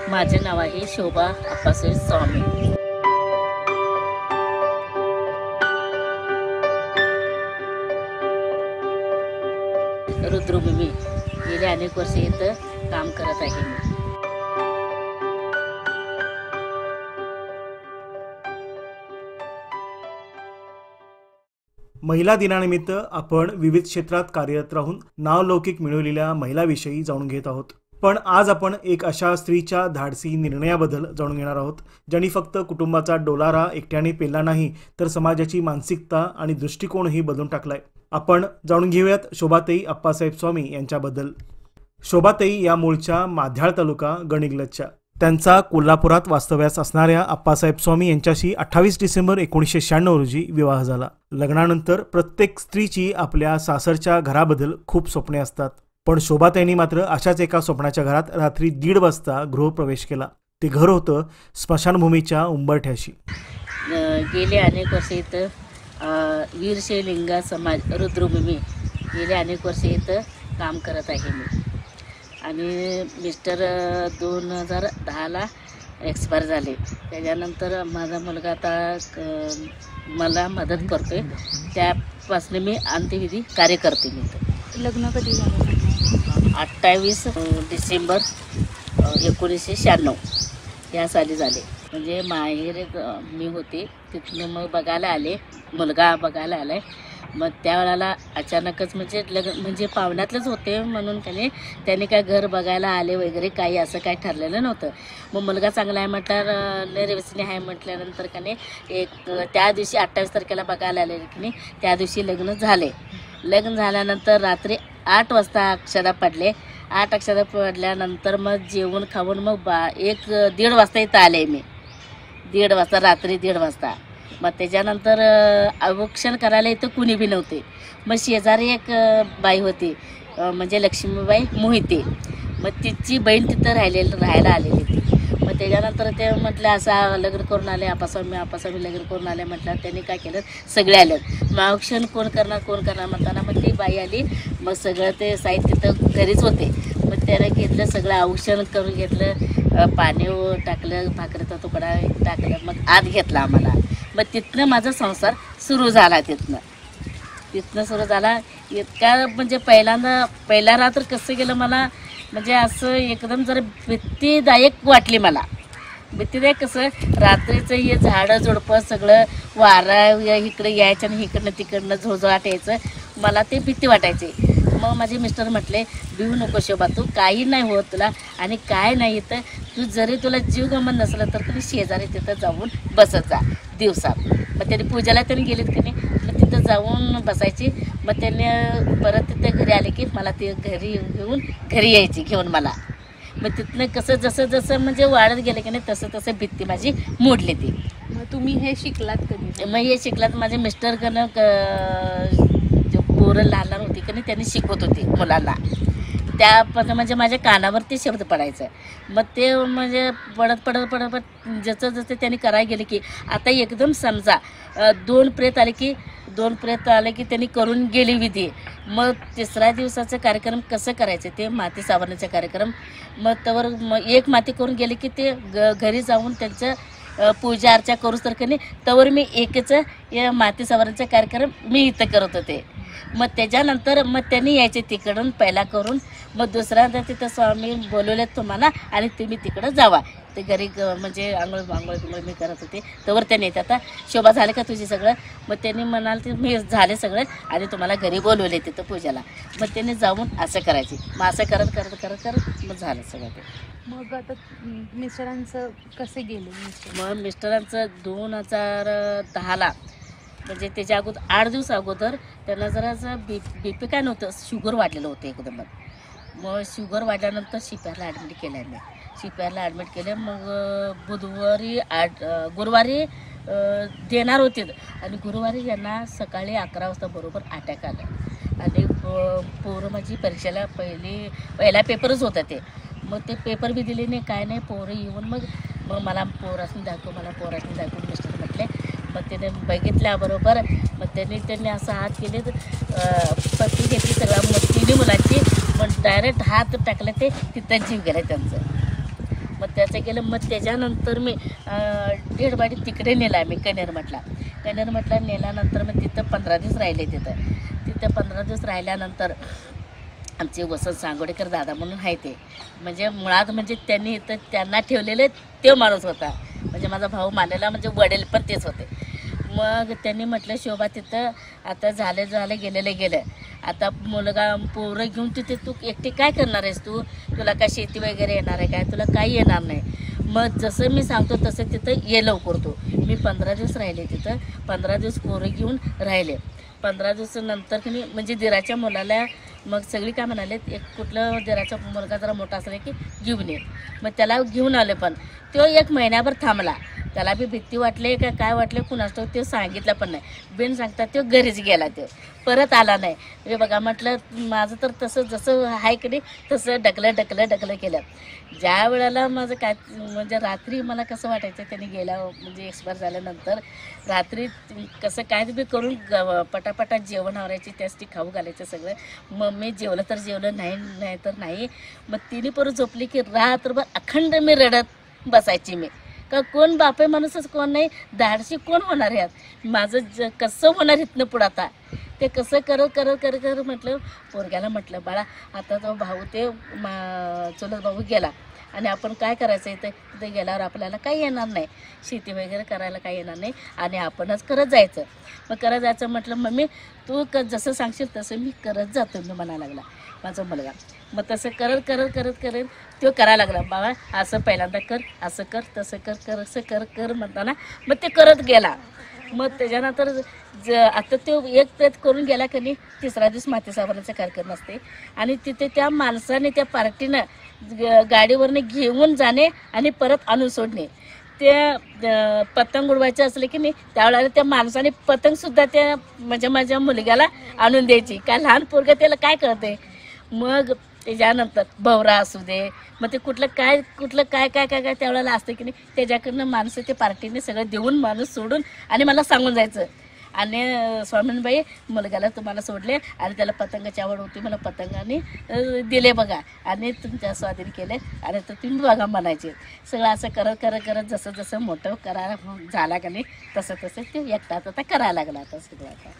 माझे नाव आहे शोभा आप्पासाहेब स्वामी. रुद्रभूमी गेले अनेक वर्ष इथं काम करत आहे मी. महिला दिनानिमित्त आपण विविध क्षेत्रात कार्यरत राहून नावलौकिक मिळवलेल्या महिलाविषयी जाणून घेत आहोत. पण आज आपण एक अशा स्त्रीच्या धाडसी निर्णयाबद्दल जाणून घेणार आहोत ज्यांनी फक्त कुटुंबाचा डोलारा एकट्याने पेलला नाही तर समाजाची मानसिकता आणि दृष्टिकोनही बदलून टाकलाय. आपण जाणून घेऊयात शोभाताई आप्पासाहेब स्वामी यांच्याबद्दल. शोभाताई या मूळच्या माध्याळ तालुका गणिंग्लजच्या. त्यांचा कोल्हापुरात वास्तव्यास असणाऱ्या आप्पासाहेब स्वामी यांच्याशी 28 डिसेंबर 1996 रोजी विवाह झाला. लग्नानंतर प्रत्येक स्त्रीची आपल्या सासरच्या घराबद्दल खूप स्वप्ने असतात, पण शोभाताईंनी मात्र अशाच एका स्वप्नाच्या घरात रात्री 1:30 वाजता गृहप्रवेश केला. ते घर होतं स्मशानभूमीच्या उंबरठ्याशी. गेले अनेक वर्ष इथं वीरशैव लिंगायत समाज रुद्रभूमी गेले अनेक वर्ष इथं काम करत आहे मी. आणि मिस्टर 2010ला एक्सपायर झाले. त्याच्यानंतर माझा मुलगा आता मला मदत करतोय, त्यापासून मी अंत्यविधी कार्य करते. मी तर लग्न कधी झालं? 28 डिसेंबर 1996 या साली झाले. म्हणजे माहेर मी होते तिथनं मग बघायला आले, मुलगा बघायला आलाय. मग त्यावेळेला अचानकच म्हणजे लग्न म्हणजे पाहुण्यातलंच होते म्हणून त्याने काय घर बघायला आले वगैरे काही असं काय ठरलेलं नव्हतं. मग मुलगा चांगला आहे म्हटलं, व्यसनी आहे म्हटल्यानंतर एक त्या दिवशी 28 तारखेला बघायला आले त्या दिवशी लग्न झाले. लग्न झाल्यानंतर रात्री 8 वाजता अक्षदा पडले. 8 अक्षदा पडल्यानंतर मग जेवण खाऊन मग 1-1:30 वाजता इथं आले मी. 1:30 वाजता रात्री 1:30 वाजता. मग त्याच्यानंतर अवक्षण करायला इथं कुणी बी नव्हते. मग शेजारी एक बाई होती म्हणजे लक्ष्मीबाई मोहिते. मग तिची बहीण तिथं राहायला आलेली ती. मग त्याच्यानंतर ते म्हटलं असं लग्न करून आले आपासामी लग्न करून आले म्हटलं. त्यांनी काय केलं, सगळे आले. मग औक्षण कोण करणार म्हणताना मग ती बाई आली. मग सगळं ते साहित्य तिथं घरीच होते. मग त्यानं घेतलं सगळं औक्षण करून घेतलं, पाणी टाकलं, भाकरीचा तुकडा टाकलं, मग आत घेतला आम्हाला. मग तिथनं माझा संसार सुरू झाला. तिथनं सुरू झाला. इतका म्हणजे पहिला रात्र कसं गेलं मला म्हणजे असं एकदम जरा भीतीदायक वाटली मला. भीतीदायक कसं रात्रीचं हे झाडं झुडपं सगळं वारा इकडं यायचं आणि इकडनं तिकडनं झोझाट यायचं. मला ते भीती वाटायची. मग माझे मिस्टर म्हटले, भिवू नको शोभा, तू काही नाही होत तुला आणि काय नाही तर तू जरी तुला जीव गमन नसलं तर तुम्ही शेजारी तिथं जाऊन बसत जा दिवसात. मग त्यांनी पूजाला त्यांनी गेलीत की नाही, मग तिथं जाऊन बसायची. मग त्यांनी परत तिथं घरी आले की मला ते घरी यायची घेऊन मला. मग तिथनं कसं जसं म्हणजे वाढत गेलं की नाही तसं भीती माझी मोडली ती. मग तुम्ही हे शिकलात कधी? मग हे शिकलात माझे मिस्टर पोरं लहान होती की नाही त्यांनी शिकवत होते मुलांना. त्यापासून म्हणजे माझ्या कानावरती शब्द पडायचं. मग ते म्हणजे पडत जसं त्यांनी करायला गेले की आता एकदम समजा 2 प्रेत आले की त्यांनी करून गेली विधी. मग 3ऱ्या दिवसाचा कार्यक्रम कसं करायचं ते माती सावरण्याचा कार्यक्रम. मग त्यावर एक माती करून गेले की ते घरी जाऊन त्यांचं पूजा अर्चा करूच तर की नाही तवर मी एकच माती सावरण्याचा कार्यक्रम मी इथं करत होते. मग त्याच्यानंतर मग त्यांनी यायचे तिकडून पहिला करून. मग दुसऱ्यांदा तिथं स्वामी बोलवलेत तुम्हाला आणि तुम्ही तिकडं जावा. ते घरी म्हणजे आंघोळ मी करत होते तवर त्यांनी येते आता शोभा झाले का तुझी सगळं. मग त्यांनी म्हणाल ते मी झाले सगळं आणि तुम्हाला घरी बोलवले तिथं पूजाला. मग त्यांनी जाऊन असं करायचे. मग असं करत मग झालं सगळं ते. मग आता मिस्टरांचं कसे गेले? मग मिस्टरांचं 2010ला म्हणजे त्याच्या अगोदर 8 दिवस अगोदर त्यांना जरासं BP काय नव्हतं, शुगर वाढलेलं होतं एकदम. मग शुगर वाढल्यानंतर CPRला ॲडमिट केलं आहे मी. CPRला ॲडमिट केलं. मग गुरुवारी देणार होते आणि गुरुवारी यांना सकाळी 11 वाजता बरोबर अटॅक आला. आणि पोरं माझी परीक्षेला पहिला पेपरच होता ते. मग ते पेपर बी दिले नाही काय नाही. पोरं येऊन मग मला पोरासनी दाखवून मिस्टर म्हटले. मग त्याने बघितल्याबरोबर मग त्यांनी असं हात केले पत्ती घेतली सगळ्या 3 मुलांची. पण डायरेक्ट हात टाकले ते तिथं जीव गेला त्यांचं. मग त्याचं गेलं. मग त्याच्यानंतर मी डेड बॉडी तिकडे नेला मी कनेरमठला नेल्यानंतर मग तिथं 15 दिवस राहिले. तिथं 15 दिवस राहिल्यानंतर आमचे वसंत सांगोडेकर दादा म्हणून आहे ते, म्हणजे मुळात म्हणजे त्यांनी इथं त्यांना ठेवलेले ते माणूस होता, म्हणजे माझा भाऊ मानलेला, म्हणजे वडील पण तेच होते. मग त्यांनी म्हटलं शोभा तिथं आता झालं गेलं, आता मुलगा पोरं घेऊन तिथे तू एकटी काय करणार आहेस, तुला काय शेती वगैरे येणार आहे काय, तुला काही येणार नाही. मग जसं मी सांगतो तसं तिथं ये लवकर तू. मी 15 दिवस राहिले तिथं, 15 दिवस पोरं घेऊन राहिले. 15 दिवसानंतर की म्हणजे दिराच्या मुलाला मग सगळी काय म्हणाले, एक कुठलं दिराचा मुलगा जरा मोठा असला की घेऊन ये. मग त्याला घेऊन आले, पण तो 1 महिन्याभर थांबला. त्याला बी भीती वाटले का काय वाटले कुणास ठाऊक, ते सांगितलं पण नाही. बिन सांगता तो घरीच गेला, तो परत आला नाही. म्हणजे बघा म्हटलं माझं तर तसं जसं आहे की नाही तसं ढकलं केलं. ज्या वेळेला माझं काय म्हणजे रात्री मला कसं वाटायचं त्यांनी गेल्या म्हणजे एक्सपायर झाल्यानंतर रात्री कसं काय बी करून पटापटा जेवण आवरायची, त्यासाठी खाऊ घालायचं सगळं. मग मी जेवलं तर जेवलं, नाही तर नाही. मग तिने परत झोपली की रात्रभर अखंड मी रडत बसायची. मी का कोण बापे माणूसच कोण नाही, धाडशी कोण होणार यात, माझं कसं होणार इथनं पुढं आता. ते कसं करत म्हटलं पोरग्याला म्हटलं बाळा आता तो भाऊ ते चुलत भाऊ गेला आणि आपण काय करायचं तिथे गेल्यावर आपल्याला काही येणार नाही, शेती वगैरे करायला काही येणार नाही आणि आपणच करत जायचं. मग करत जायचं म्हटलं मम्मी तू जसं सांगशील तसं मी करत जातो मी म्हणायला लागला माझा मुलगा. मग तसं करत तो करायला लागला, बाबा असं पहिल्यांदा कर, असं कर, तसं कर म्हणताना मग ते करत गेला. मग त्याच्यानंतर आता तो एक प्रेत करून गेला की नाही, 3रा दिवस माती साबणाचा कार्यक्रम असते आणि तिथे त्या माणसाने त्या पार्टीनं गाडीवरनं घेऊन जाणे आणि परत आणून सोडणे. ते पतंग उडवायचं असलं की नाही त्यावेळेला त्या माणसाने पतंगसुद्धा त्या म्हणजे माझ्या मुलग्याला आणून द्यायची. काय लहान पोरगं त्याला काय कळते. मग त्याच्यानंतर भवरा असू दे, मग ते कुठलं काय त्यावेळेला असतं की नाही त्याच्याकडनं माणसं ते पार्टीने सगळं देऊन माणूस सोडून आणि मला सांगून जायचं आणि स्वामीनबाई मुलग्याला तुम्हाला सोडले आणि त्याला पतंगाची आवड होती, मला पतंगाने दिले बघा आणि तुमच्या स्वाधीन केले आणि तर तुम्ही बघा म्हणायचे. सगळं असं करत जसं मोठं करायला झाला का नाही तसं ते एकटाच आता करायला लागला आता सगळं. आता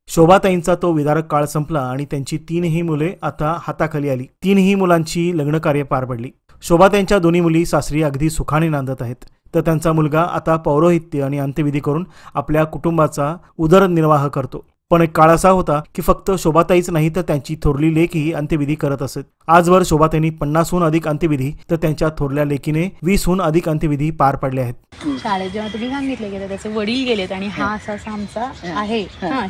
शोभाताईंचा तो विदारक काळ संपला आणि त्यांची 3ही मुले आता हाताखाली आली. 3ही मुलांची लग्न कार्य पार पडली. शोभाताईंच्या दोन्ही मुली सासरी अगदी सुखाने नांदत आहेत. तर त्यांचा मुलगा आता पौरोहित्य आणि अंत्यविधी करून आपल्या कुटुंबाचा उदरनिर्वाह करतो. पण एक काळ असा होता की फक्त शोभाताईच नाही तर त्यांची थोरली लेकही अंत्यविधी करत असत. आजवर शोभाताईंनी 50हून अधिक अंत्यविधी तर त्यांच्या थोरल्या लेकीने 20हून अधिक अंत्यविधी पार पडले आहेत. शाळेत जेव्हा तुम्ही सांगितले गेले त्याचे वडील गेलेत आणि हा असा आमचा आहे,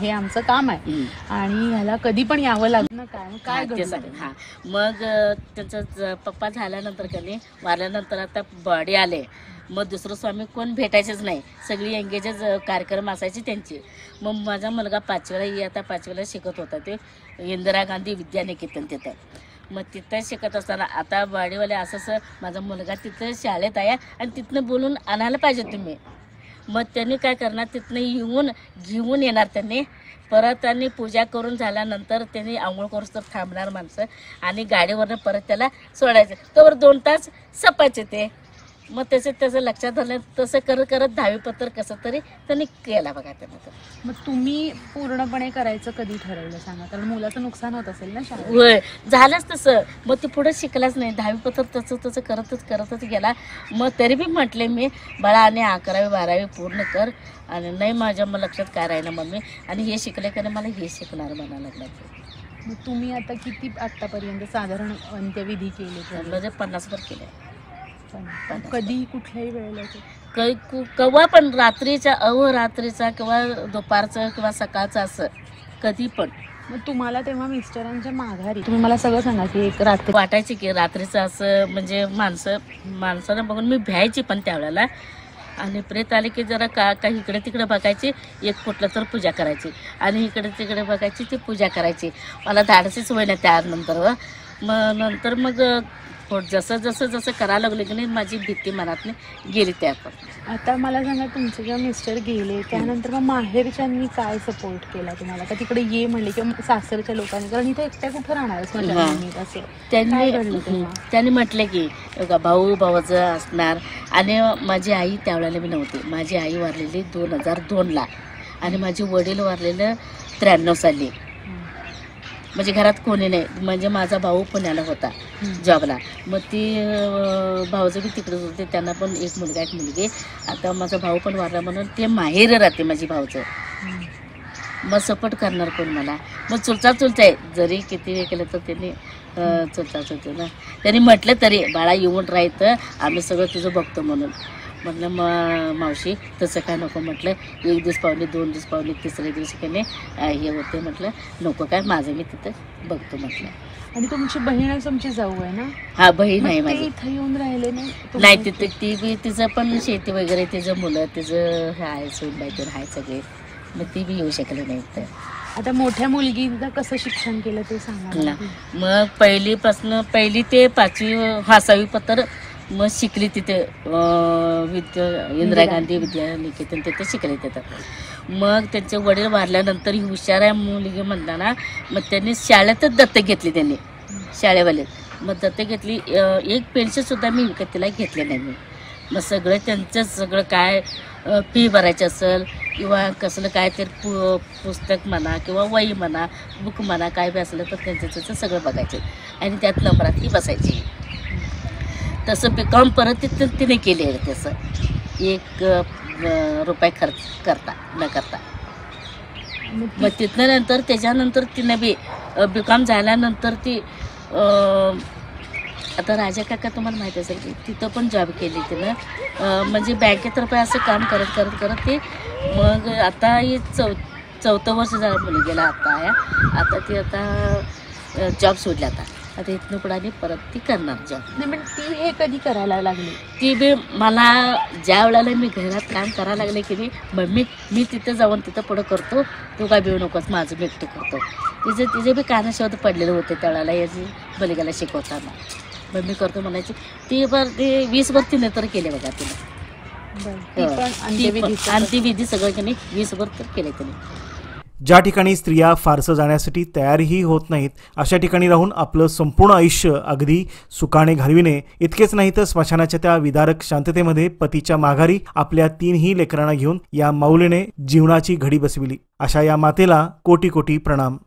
हे आमचं काम आहे आणि ह्याला कधी पण यावं लागलं काय हां. मग त्यांचा पप्पा झाल्यानंतर त्याने वारल्यानंतर आता बॉडी आले. मग दुसरं स्वामी कोण भेटायचंच नाही, सगळी एंगेजच कार्यक्रम असायचे त्यांचे. मग माझा मुलगा 5वीला शिकत होता, ते इंदिरा गांधी विद्यानिकेतन तिथं. मग तिथं शिकत असताना आता वाडीवाले असं माझा मुलगा तिथं शाळेत आहे आणि तिथनं बोलून आणायला पाहिजे तुम्ही. मग त्यांनी काय करणार तिथनं घेऊन येणार त्यांनी परत आणि पूजा करून झाल्यानंतर त्यांनी आंघोळ करूच तर थांबणार माणसं आणि गाडीवरनं परत त्याला सोडायचं. तोवर 2 तास सपायचे ते. मग त्याचं लक्षात आलं तसं करत 10वी पत्र कसं तरी त्यांनी केला बघा त्यांना. मग तुम्ही पूर्णपणे करायचं कधी ठरवलं सांगा, कारण मुलाचं नुकसान होत असेल ना शाळेत. होय झालंच तसं. मग ते पुढे शिकलाच नाही, 10वी पत्र तसं करतच गेला. मग तरी बी म्हटले मी बाळा आणि 11वी 12वी पूर्ण कर आणि नाही माझ्या मग लक्षात काय राहिलं मम्मी आणि हे शिकले का मला हे शिकणार म्हणायला लागला. मग तुम्ही आता किती आत्तापर्यंत साधारण अंत्यविधी केले? म्हणजे 50 केले. कधी कुठल्याही वेळेला केव्हा पण रात्रीचा अहोरात्रीचा किंवा दुपारचं किंवा सकाळचं असं कधी पण. मग तुम्हाला तेव्हा मिस्टरांच्या माघारी तुम्ही मला सगळं सांगा की एक रात्री वाटायची की रात्रीचं असं म्हणजे माणसाला बघून मी भ्यायची पण त्यावेळेला. आणि प्रेत आले की जरा काही इकडे तिकडे बघायची, एक कुठलं तर पूजा करायची आणि इकडे तिकडे बघायची ती पूजा करायची. मला धाडसीच होय ना त्यानंतर. मग जसं करायला लागले की नाही माझी भीती मनातून गेली त्यापासून. आता मला सांगा, तुमचे जेव्हा मिस्टर गेले त्यानंतर मग माहेरच्यांनी काय सपोर्ट केला तुम्हाला, का तिकडे ये म्हणले किंवा सासरच्या लोकांनी, कारण इथे एकट्या कुठं राहणार आहेस माझ्या असं काय घडलं तेव्हा? त्यांनी म्हटलं की बघा, भाऊ भावाचं असणार. आणि माझी आई त्यावेळेला मी नव्हती. माझी आई वारलेली 2002ला आणि माझे वडील वारलेलं 93 साली. म्हणजे घरात कोणी नाही. म्हणजे माझा भाऊ पुण्याला होता जॉबला. मग ती भाऊचं बी तिकडेच होते. त्यांना पण एक मुलगा एक मुलगी. आता माझा भाऊ पण वारला म्हणून ते माहेर राहते माझी भाऊचं. मग सपोर्ट करणार कोण मला? मग चुलता आहे. जरी किती वेळ केलं तर त्यांनी चुलता ना. त्यांनी म्हटलं तरी बाळा येऊन राहायचं, आम्ही सगळं तुझं बघतो म्हणून. म्हटलं मावशी तसं काय नको. म्हटलं 1 दिवस पाहुणे, 2 दिवस पाहुणे, तिसऱ्या दिवशी काही हे होते. म्हटलं नको, काय माझं मी तिथं बघतो म्हटलं. आणि तुमची बहीण तुमची जाऊ आहे ना? हा, बहीण आहे मग ते माझी. इथं येऊन राहिले नाही, तिथे ती बी तिचं पण शेती वगैरे, तिचं मुलं, तिचं हे आहे, सूनबाई ते आहे सगळे. मग ती बी येऊ शकले नाही तर. आता मोठ्या मुलगीला कसं शिक्षण केलं ते सांगा मला. मग पहिली ते 5वी 6वी पत्र मग शिकली तिथे इंदिरा गांधी विद्यानिकेतन तिथे शिकले तिथं. मग त्यांचे वडील वारल्यानंतर ही हुशार आहे मुलगी म्हणताना मग त्यांनी शाळेतच दत्तक घेतली. त्यांनी शाळेवाले मग दत्तक घेतली. एक पेन्शनसुद्धा मी विकत तिला घेतले नाही मी. मग सगळं त्यांचं सगळं काय फी भरायची असेल किंवा कसलं काय तर पुस्तक म्हणा किंवा वही म्हणा, बुक म्हणा, काय बी असलं तर त्यांचं सगळं बघायचं आणि त्यात नंबरात ती बसायची. तसं बीकॉम परत तिने केले आहे. तसं 1 रुपये खर्च न करता. मग तिथनं नंतर त्याच्यानंतर तिनं बीकॉम झाल्यानंतर ती आता राजा काका तुम्हाला माहिती असेल की तिथं पण जॉब केली तिनं. म्हणजे बँकेतर्फे असं काम करत करत करत ते मग आता हे 4थं वर्ष झालं मुलगीला आता आहे. आता ती आता जॉब सोडली. आता इथनं पुढे परत ती करणार जॉब. नाही, पण ती हे कधी करायला लागली? ती बी मला ज्या वेळेला मी घरात काम करायला लागले की नाही, मम्मी मी तिथं जाऊन तिथं पुढं करतो, तू काय भिऊ नकोस, माझं मी एकटं करतो. तिचे बी कानाशोध पडलेले होते त्यावेळेला याची मुलग्याला शिकवताना. मम्मी करतो म्हणायची. ती 20 वर तिने तर केले बघा तिने. अंत्यविधी सगळं की नाही 20 वर तर केले तिने. ज्या ठिकाणी स्त्रिया फारसं जाण्यासाठी तयारही होत नाहीत अशा ठिकाणी राहून आपलं संपूर्ण आयुष्य अगदी सुखाने घालविणे इतकेच नाही तर स्मशानाच्या त्या विदारक शांततेमध्ये पतीच्या माघारी आपल्या 3ही लेकरांना घेऊन या माऊलीने जीवनाची घडी बसविली. अशा या मातेला कोटी कोटी प्रणाम.